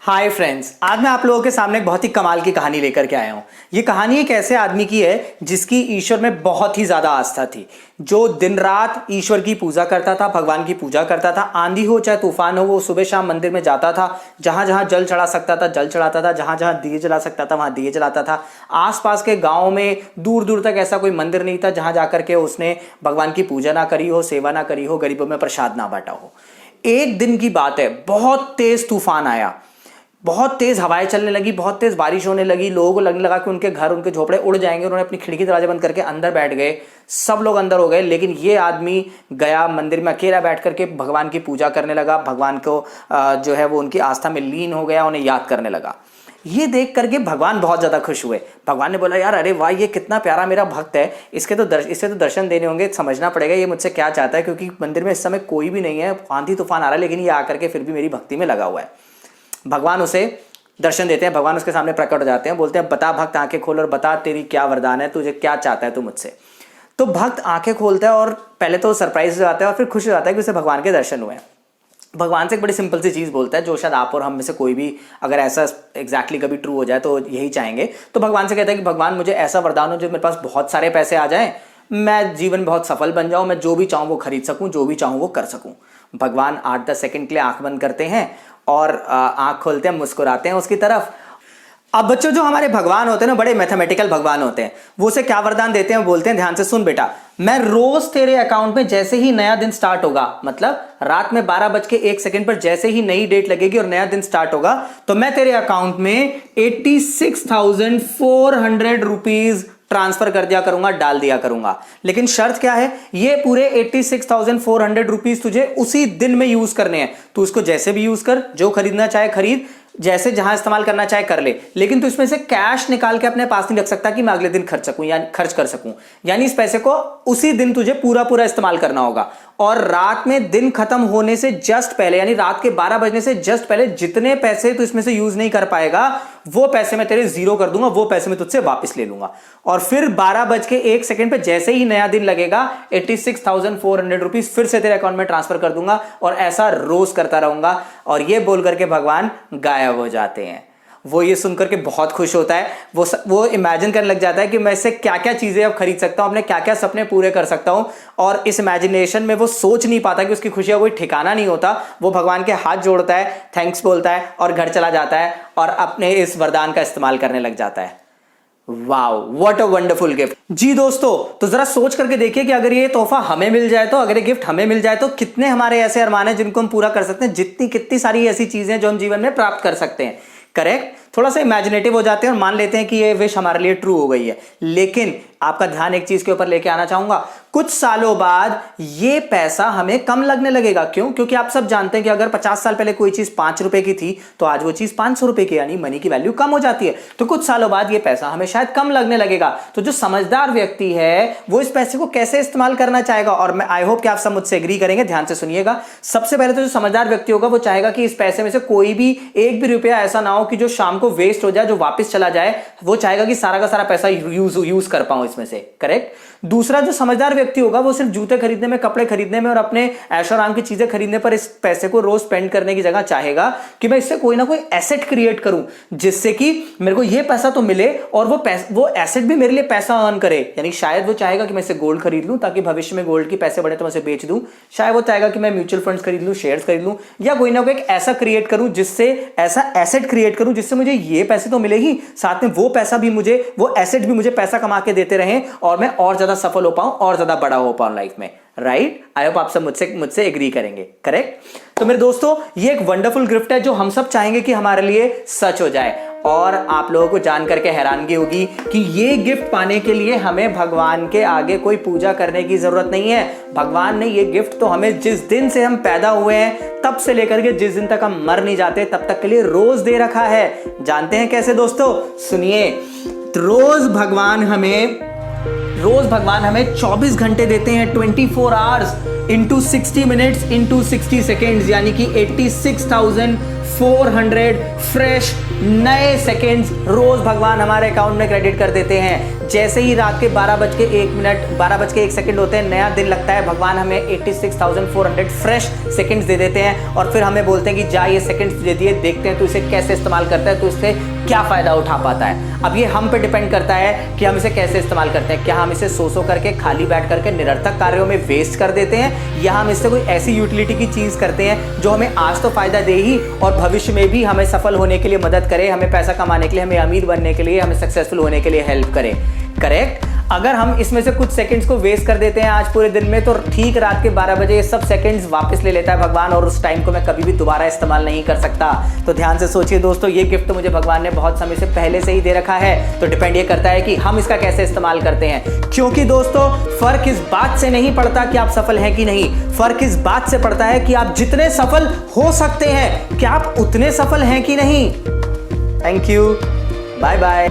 Hi friends, आज मैं आप लोगों के सामने एक बहुत ही कमाल की कहानी लेकर के आया हूं। ये कहानी एक ऐसे आदमी की है जिसकी ईश्वर में बहुत ही ज्यादा आस्था थी, जो दिन रात ईश्वर की पूजा करता था, भगवान की पूजा करता था। आंधी हो चाहे तूफान हो, वो सुबह शाम मंदिर में जाता था। जहां जहां जल चढ़ा सकता था जल चढ़ाता था, जहां जहां दिए जला सकता था वहां दिए जलाता था। आसपास के गाँव में दूर दूर तक ऐसा कोई मंदिर नहीं था जहां जाकर के उसने भगवान की पूजा ना करी हो, सेवा ना करी हो, गरीबों में प्रसाद ना बांटा हो। एक दिन की बात है, बहुत तेज तूफान आया, बहुत तेज हवाएं चलने लगी, बहुत तेज बारिश होने लगी। लोगों को लगने लगा कि उनके घर, उनके झोपड़े उड़ जाएंगे। उन्होंने अपनी खिड़की दरवाजे बंद करके अंदर बैठ गए। सब लोग अंदर हो गए, लेकिन ये आदमी गया मंदिर में, अकेला बैठ करके भगवान की पूजा करने लगा। भगवान को जो है वो उनकी आस्था में लीन हो गया, उन्हें याद करने लगा। ये देख करके भगवान बहुत ज्यादा खुश हुए। भगवान ने बोला, यार अरे वाह, ये कितना प्यारा मेरा भक्त है, इसे तो दर्शन देने होंगे, समझना पड़ेगा ये मुझसे क्या चाहता है, क्योंकि मंदिर में इस समय कोई भी नहीं है, आंधी तूफान आ रहा है, लेकिन ये आकर के फिर भी मेरी भक्ति में लगा हुआ है। भगवान उसे दर्शन देते हैं, भगवान उसके सामने प्रकट हो जाते हैं, बोलते हैं, बता भक्त, आंखें खोल और बता तेरी क्या वरदान है, तुझे क्या चाहता है तू मुझसे। तो भक्त आंखें खोलता है और पहले तो सरप्राइज हो जाता है और फिर खुश हो जाता है कि उसे भगवान के दर्शन हुए हैं। भगवान से एक बड़ी सिंपल सी चीज बोलता है, जो शायद आप और हम में से कोई भी अगर ऐसा एग्जैक्टली कभी ट्रू हो जाए तो यही चाहेंगे। तो भगवान से कहता है कि भगवान मुझे ऐसा वरदान हो जो मेरे पास बहुत सारे पैसे आ जाएं, मैं जीवन में बहुत सफल बन जाऊं, मैं जो भी चाहूं वो खरीद सकूं, जो भी चाहूं वो कर सकूं। भगवान 8-10 सेकंड के लिए आंख बंद करते हैं और आंख खोलते हैं, मुस्कुराते हैं उसकी तरफ। अब बच्चों, जो हमारे भगवान होते हैं ना, बड़े मैथमेटिकल भगवान होते हैं। वो उसे क्या वरदान देते हैं, बोलते हैं, ध्यान से सुन बेटा, मैं रोज तेरे अकाउंट में जैसे ही नया दिन स्टार्ट होगा, मतलब रात में 12:01 पर जैसे ही नई डेट लगेगी और नया दिन स्टार्ट होगा, तो मैं तेरे अकाउंट में 86,400 रुपीज ट्रांसफर कर दिया करूंगा, डाल दिया करूंगा। लेकिन शर्त क्या है, ये पूरे 86,400 रुपीज तुझे उसी दिन में यूज करने हैं। तू इसको जैसे भी यूज कर, जो खरीदना चाहे खरीद, जैसे जहां इस्तेमाल करना चाहे कर ले, लेकिन तू इसमें से कैश निकाल के अपने पास नहीं रख सकता कि मैं अगले दिन खर्च सकूं या खर्च कर सकूं। यानी इस पैसे को उसी दिन तुझे पूरा पूरा इस्तेमाल करना होगा। और रात में दिन खत्म होने से जस्ट पहले, यानी रात के 12 बजने से जस्ट पहले जितने पैसे तू इसमें से यूज नहीं कर पाएगा, वो पैसे मैं तेरे जीरो कर दूंगा, वो पैसे मैं तुझसे वापस ले लूंगा। और फिर 12:01 पे जैसे ही नया दिन लगेगा, 86,400 रुपीज फिर से तेरे अकाउंट में ट्रांसफर कर दूंगा, और ऐसा रोज करता रहूंगा। और ये बोल करके भगवान गायब हो जाते हैं। वो ये सुनकर के बहुत खुश होता है। वो इमेजिन करने लग जाता है कि मैं इससे क्या क्या चीजें अब खरीद सकता हूं, अपने क्या क्या सपने पूरे कर सकता हूं। और इस इमेजिनेशन में वो सोच नहीं पाता कि उसकी खुशी का कोई ठिकाना नहीं होता। वो भगवान के हाथ जोड़ता है, थैंक्स बोलता है और घर चला जाता है और अपने इस वरदान का इस्तेमाल करने लग जाता है। Wow, what a wonderful gift. जी दोस्तों, तो जरा सोच करके देखिए कि अगर ये तोहफा हमें मिल जाए तो, अगर ये गिफ्ट हमें मिल जाए तो कितने हमारे ऐसे अरमान हैं जिनको हम पूरा कर सकते हैं, कितनी सारी ऐसी चीजें जो हम जीवन में प्राप्त कर सकते हैं। करेक्ट। थोड़ा सा इमेजिनेटिव हो जाते हैं और मान लेते हैं कि ये विश हमारे लिए ट्रू हो गई है। लेकिन आपका ध्यान एक चीज के ऊपर लेके आना चाहूंगा, कुछ सालों बाद ये पैसा हमें कम लगने लगेगा। क्यों? क्योंकि आप सब जानते हैं कि अगर 50 साल पहले कोई चीज 5 रुपए की थी तो आज वो चीज 500 रुपए की, यानी मनी की वैल्यू कम हो जाती है। तो कुछ सालों बाद ये पैसा हमें शायद कम लगने लगेगा। तो जो समझदार व्यक्ति है वो इस पैसे को कैसे इस्तेमाल करना चाहेगा, और मैं आई होप कि आप सब मुझसे एग्री करेंगे। ध्यान से सुनिएगा। सबसे पहले तो जो समझदार व्यक्ति होगा वो चाहेगा कि इस पैसे में से कोई भी एक भी रुपया ऐसा ना हो कि जो शाम को वेस्ट हो जाए, जो वापस चला जाए। वो चाहेगा कि सारा का सारा पैसा यूज कर पाऊं इसमें से। करेक्ट। दूसरा जो समझदार व्यक्ति होगा वो सिर्फ जूते खरीदने में, कपड़े खरीदने में और अपने ऐशो आराम की चीजें खरीदने पर इस पैसे को रोज स्पेंड करने की जगह चाहेगा कि मैं इससे कोई ना कोई एसेट क्रिएट करूं, जिससे कि मेरे को ये पैसा तो मिले और वो एसेट भी मेरे लिए पैसा अर्न करे। यानी शायद वो चाहेगा कि मैं इससे गोल्ड खरीद लूं ताकि भविष्य में गोल्ड के पैसे बढ़े तो मैं उसे बेच दूं। शायद वो चाहेगा कि मैं म्यूचुअल फंड्स खरीद लूं, शेयर्स खरीद लूं, या कोई ना कोई एक ऐसा क्रिएट करूं, जिससे ऐसा एसेट क्रिएट करूं जिससे मुझे ये पैसे तो मिले ही, साथ में वो पैसा भी मुझे, वो एसेट भी मुझे पैसा कमा के देते रहे और मैं और ज्यादा सफल हो पाऊं और ज्यादा बड़ा हो पाऊं लाइफ में। राइट। आई होप आप सब मुझसे एग्री करेंगे। करेक्ट। तो मेरे दोस्तों, ये एक वंडरफुल गिफ्ट है जो हम सब चाहेंगे कि हमारे लिए सच हो जाए। और आप लोगों को जान करके हैरानगी होगी कि ये गिफ्ट पाने के लिए हमें भगवान के आगे कोई पूजा करने की जरूरत नहीं है। भगवान ने ये गिफ्ट तो हमें जिस दिन से हम पैदा हुए हैं तब से लेकर के जिस दिन तक हम मर नहीं जाते तब तक के लिए रोज दे रखा है। जानते हैं कैसे दोस्तों? सुनिए। रोज भगवान हमें 24 घंटे देते हैं, 24 hours into 60 minutes into 60 seconds, यानी कि 86,400 400 फ्रेश नए सेकंड्स रोज भगवान हमारे अकाउंट में क्रेडिट कर देते हैं। जैसे ही रात के 12:01 होते हैं, नया दिन लगता है, भगवान हमें 86,400 फ्रेश सेकंड्स दे देते हैं और फिर हमें बोलते हैं कि जा ये सेकंड्स तुझे दिए, देखते हैं तू इसे कैसे इस्तेमाल करता है, तो इससे क्या फायदा उठा पाता है। अब ये हम पे डिपेंड करता है कि हम इसे कैसे इस्तेमाल करते हैं। क्या हम इसे सो करके खाली बैठ करके निरर्थक कार्यों में वेस्ट कर देते हैं, या हम इससे कोई ऐसी यूटिलिटी की चीज करते हैं जो हमें आज तो फायदा दे ही और भविष्य में भी हमें सफल होने के लिए मदद करे, हमें पैसा कमाने के लिए, हमें अमीर बनने के लिए, हमें सक्सेसफुल होने के लिए हेल्प करे। करेक्ट। अगर हम इसमें से कुछ सेकंड्स को वेस्ट कर देते हैं आज पूरे दिन में, तो ठीक रात के 12 बजे ये सब सेकंड्स वापस ले लेता है भगवान और उस टाइम को मैं कभी भी दोबारा इस्तेमाल नहीं कर सकता। तो ध्यान से सोचिए दोस्तों, ये गिफ्ट तो मुझे भगवान ने बहुत समय से पहले से ही दे रखा है, तो डिपेंड ये करता है कि हम इसका कैसे इस्तेमाल करते हैं। क्योंकि दोस्तों फर्क इस बात से नहीं पड़ता कि आप सफल हैं कि नहीं, फर्क इस बात से पड़ता है कि आप जितने सफल हो सकते हैं, क्या आप उतने सफल हैं कि नहीं। Thank you, bye bye.